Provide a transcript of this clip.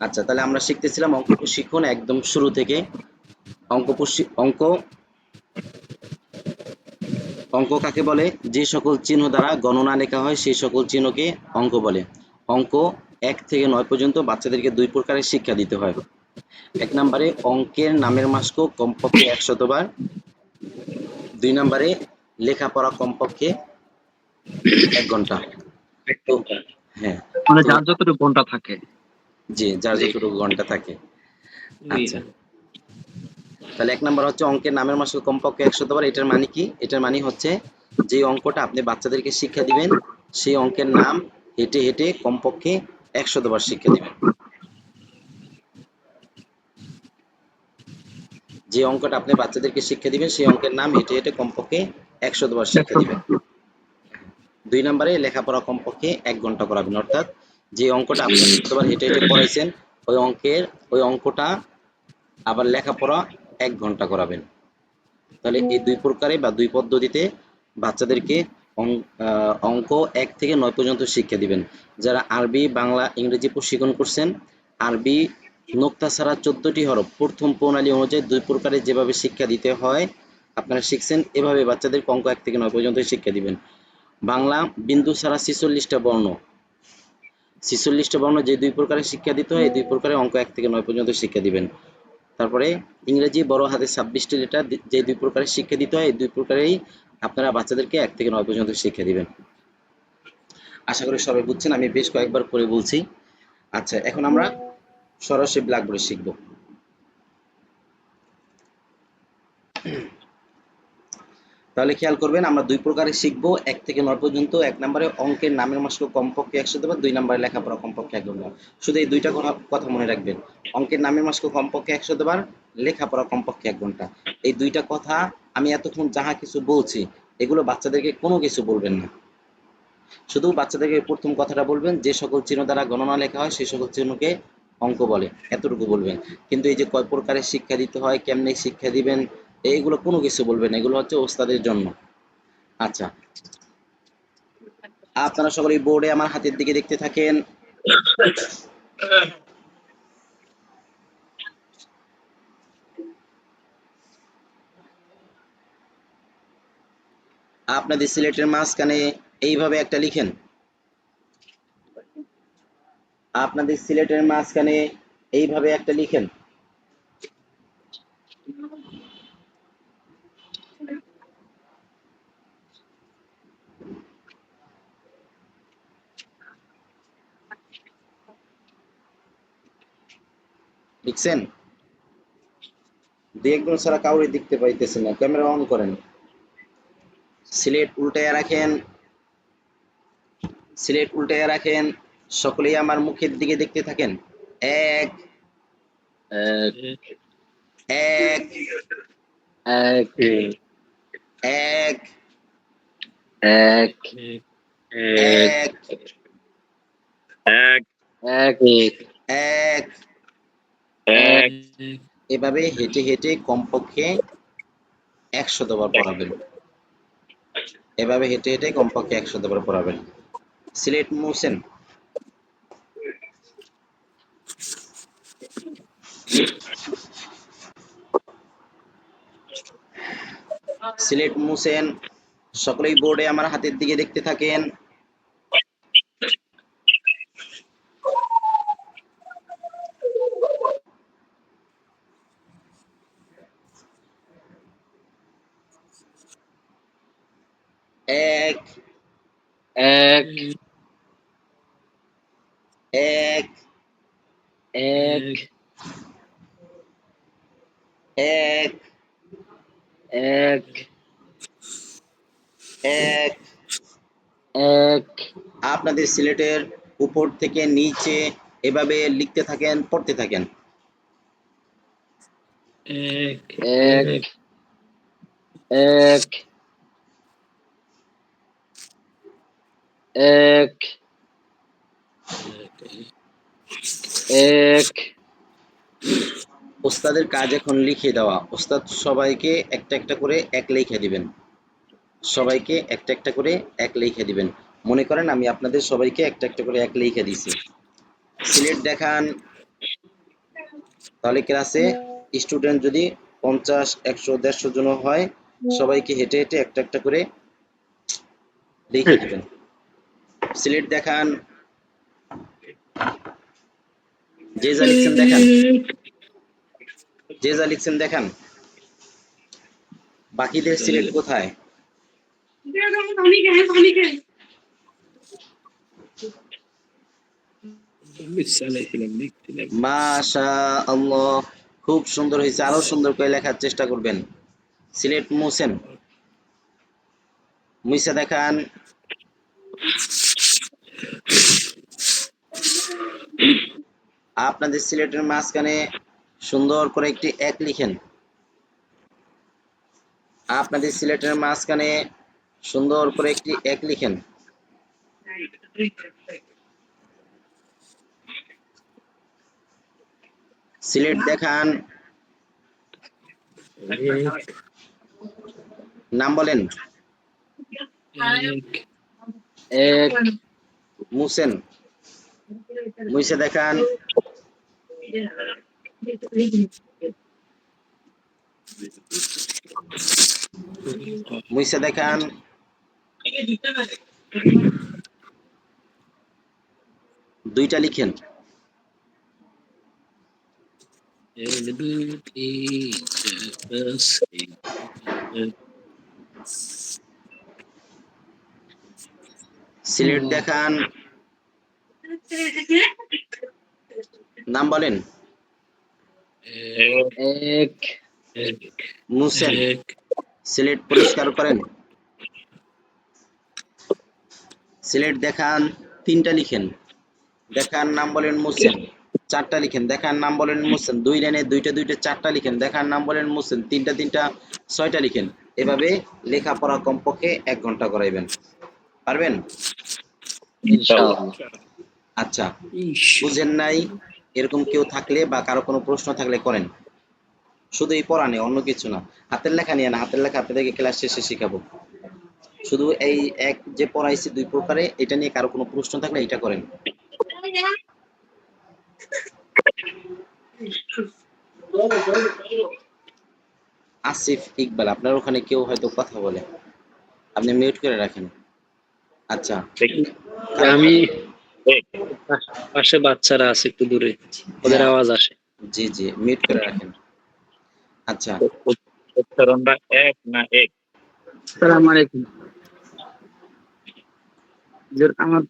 আচ্ছা, তাহলে আমরা শিখতেছিলাম অঙ্ক প্রশিক্ষণ একদম শুরু থেকে। অঙ্ক অঙ্ক কাকে বলে? যে সকল চিহ্ন দ্বারা গণনা লেখা হয় সেই সকল চিহ্নকে অঙ্ক বলে। অঙ্ক ১ থেকে ৯ পর্যন্ত বাচ্চাদেরকে ২ প্রকারের শিক্ষা দিতে হয়। ১ নম্বরে অঙ্কের নামের মাস্ক কমপক্ষে ১০০ বার। ২ নম্বরে লেখাপড়া কমপক্ষে ১ ঘন্টা। তো হ্যাঁ, মানে তো যার যতটুকু ঘন্টা থাকে। জি, যার যতটুকু ঘন্টা থাকে। আচ্ছা, তাহলে ১ নাম্বার হচ্ছে অঙ্কের নামের মাস্ক কমপক্ষে ১০০ বার। এটার মানে কি? এটার মানে হচ্ছে যে অঙ্কটা আপনি বাচ্চাদেরকে শিক্ষা দিবেন সেই অঙ্কের নাম হেঁটে হেঁটে কমপক্ষে ১০০ বার শিক্ষা দিবেন। যে অঙ্কটা আপনি বাচ্চাদেরকে শিক্ষা দিবেন সেই অঙ্কের নাম হেঁটে হেঁটে কমপক্ষে ১০০ বার শিক্ষা দিবেন। ২ নম্বরে লেখাপড়া কমপক্ষে ১ ঘন্টা করাবেন, অর্থাৎ যে অঙ্কটা আপনি ১০০ বার হেঁটে হেঁটে করাইছেন ওই অঙ্কটা আবার লেখাপড়া ১ ঘন্টা করাবেন। তাহলে এই ২ প্রকারে বা ২ পদ্ধতিতে বাচ্চাদেরকে অঙ্ক ১ থেকে ৯ পর্যন্ত শিক্ষা দিবেন। যারা আরবি, বাংলা, ইংরেজি প্রশিক্ষণ করছেন, আরবি নোক্তা ছাড়া ১৪টি হরফ প্রথম প্রণালী অনুযায়ী ২ প্রকারে যেভাবে শিক্ষা দিতে হয় আপনারা শিখছেন, এভাবে বাচ্চাদেরকে অঙ্ক ১ থেকে ৯ পর্যন্ত শিক্ষা দিবেন। বাংলা বিন্দু ছাড়া ৪৬টা বর্ণ, ৪৬টা বর্ণ যে ২ প্রকারে শিক্ষা দিতে হয় এই ২ প্রকারে অঙ্ক ১ থেকে ৯ পর্যন্ত শিক্ষা দিবেন। তারপরে ইংরেজি বড় হাতে ২৬টি লেটার যে ২ প্রকারের শিক্ষা দিতে হয় এই ২ প্রকারেই আপনারা বাচ্চাদেরকে ১ থেকে ৯ পর্যন্ত শিক্ষা দিবেন। আশা করি সবাই বুঝছেন, আমি বেশ কয়েকবার করে বলছি। আচ্ছা, এখন আমরা সরাসরি ব্ল্যাকবোর্ডে শিখব। তাহলে খেয়াল করবেন আমরা ২ প্রকারে শিখব ১ থেকে ৯ পর্যন্ত। ১ নম্বরে অঙ্কের নামের মাস্ক কমপক্ষে ১০০ বার, ২ নম্বরে লেখাপড়া কমপক্ষে ১ ঘন্টা। শুধু এই ২টা কথা মনে রাখবেন। অঙ্কের নামের মাস্ক কমপক্ষে ১০০ বার, লেখাপড়া কমপক্ষে ১ ঘন্টা। এই ২টা কথা আমি এতক্ষণ যাহা কিছু বলছি এগুলো বাচ্চাদেরকে কোনো কিছু বলবেন না। শুধু বাচ্চাদেরকে প্রথম কথাটা বলবেন যে সকল চিহ্ন দ্বারা গণনা লেখা হয় সেই সকল চিহ্নকে অঙ্ক বলে, এতটুকু বলবেন। কিন্তু এই যে কয় প্রকারের শিক্ষা দিতে হয়, কেমনে শিক্ষা দিবেন, এইগুলো কোনো কিছু বলবেন, এগুলো হচ্ছে ওস্তাদের জন্য। আচ্ছা, আপনারা সকলে বোর্ডে আমার হাতের দিকে দেখতে থাকেন। আপনাদের সিলেটের মাঝখানে এইভাবে একটা লিখেন। আপনাদের সিলেটের মাঝখানে এইভাবে একটা লিখেন। লিখছেন? দুই একজন ছাড়া কাউরে দেখতে পাইতেছেন না, ক্যামেরা অন করেন। সিলেট উল্টাইয়া রাখেন, সিলেট উল্টাইয়া রাখেন। সকলেই আমার মুখের দিকে দেখতে থাকেন। এক এক এক এক এক এক এক এক এক এক এক এভাবে হেঁটে হেঁটে কমপক্ষে ১০০ বার পড়াবেন। এভাবে হেঁটে হেঁটে কমপক্ষে ১০০ বার পড়াবেন। সিলেট মুছেন। সিলেট মুছেন। সকলেই বোর্ডে আমার হাতের দিকে দেখতে থাকেন। এক এক এক এক এক এক এক এক আপনাদের সিলেটের উপর থেকে নিচে এভাবে লিখতে থাকেন, পড়তে থাকেন। এক এক এক এক এক ওস্তাদের কাজ এখন লিখে দেওয়া। ওস্তাদ সবাইকে একটা একটা করে এক লিখে দিবেন। সবাইকে একটা একটা করে এক লিখে দিবেন। মনে করেন আমি আপনাদের সবাইকে একটা একটা করে এক লিখে দিছি। সিলেট দেখান। তাহলে ক্লাসে স্টুডেন্ট যদি 50, 100, 150 জন হয়, সবাইকে হেঁটে হেঁটে একটা একটা করে লিখে দিবেন। সিলেট দেখান, যে যা লিখছেন দেখান, যে যা লিখছেন দেখান। বাকিদের সিলেট কোথায়? মাশাআল্লাহ, খুব সুন্দর হয়েছে, আরো সুন্দর করে লেখার চেষ্টা করবেন। সিলেট মুছেন, মুইসা দেখান। আপনাদের সিলেটের মাঝখানে সুন্দর করে একটি এক লিখেন। আপনাদের সিলেটের মাঝখানে সুন্দর করে একটি এক লিখেন। সিলেট দেখান, নাম বলেন। এক মুছেন, মুইসা দেখান। মুইসা দেখান। দুইটা লিখেন। সিলেট দেখান, নাম বলেন। এক মুছেন, সিলেট পরিষ্কার করেন। সিলেট দেখান, তিনটা লিখেন। দেখান, নাম বলেন, মুছেন। চারটা লিখেন। দেখান, নাম বলেন, মুছেন। দুই লাইনে দুইটা দুইটা চারটা লিখেন। দেখান, নাম বলেন, মুছেন। তিনটা তিনটা ছয়টা লিখেন। এভাবে লেখাপড়া কমপক্ষে 1 ঘন্টা করাইবেন। পারবেন? ইনশাআল্লাহ। আচ্ছা, বুঝেন নাই এরকম কেউ থাকলে বা কারো কোনো প্রশ্ন থাকলে করেন। শুধু এই পড়া নেই, অন্য কিছু না। হাতের লেখা নিয়ে না, হাতের লেখা আপনাদেরকে ক্লাস শেষে শিখাবো। শুধু এই এক যে পড়াইছি 2 প্রকারে, এটা নিয়ে কারো কোনো প্রশ্ন থাকলে এটা করেন। আসিফ ইকবাল, আপনার ওখানে কেউ হয়তো কথা বলে, আপনি মিউট করে রাখেন। আচ্ছা, আমি পাশে বাচ্চারা আছে একটু দূরে, ওদের হ্যাঁ, আওয়াজ আসে। জি জি, মিউট করে রাখেন। আচ্ছা, উচ্চারণটা এক না এক? আসসালামু আলাইকুম। আমার